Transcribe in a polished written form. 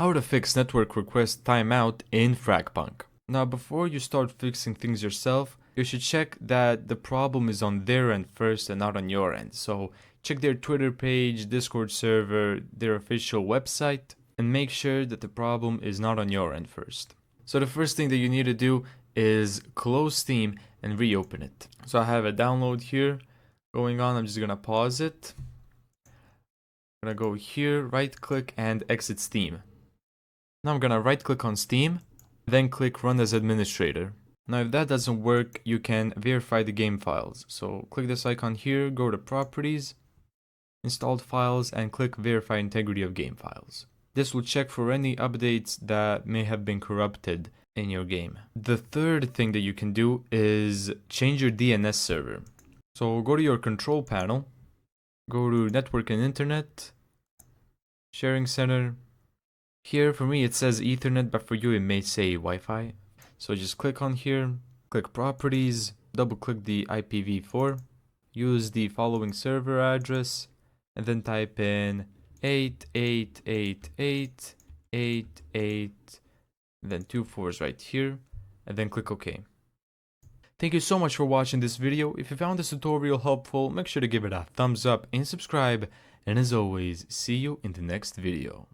How to fix network request timeout in FragPunk. Now, before you start fixing things yourself, you should check that the problem is on their end first and not on your end. So check their Twitter page, Discord server, their official website, and make sure that the problem is not on your end first. So the first thing that you need to do is close Steam and reopen it. So I have a download here going on. I'm just gonna pause it. I'm gonna go here, right click and exit Steam. Now I'm gonna right click on Steam, then click run as administrator. Now if that doesn't work, you can verify the game files. So click this icon here, go to properties, installed files, and click verify integrity of game files. This will check for any updates that may have been corrupted in your game. The third thing that you can do is change your DNS server. So go to your control panel, go to network and internet, sharing center. Here for me it says Ethernet, but for you it may say Wi-Fi. So just click on here, click properties, double click the IPv4, use the following server address, and then type in 888888, then 2 4s right here, and then click OK. Thank you so much for watching this video. If you found this tutorial helpful, make sure to give it a thumbs up and subscribe. And as always, see you in the next video.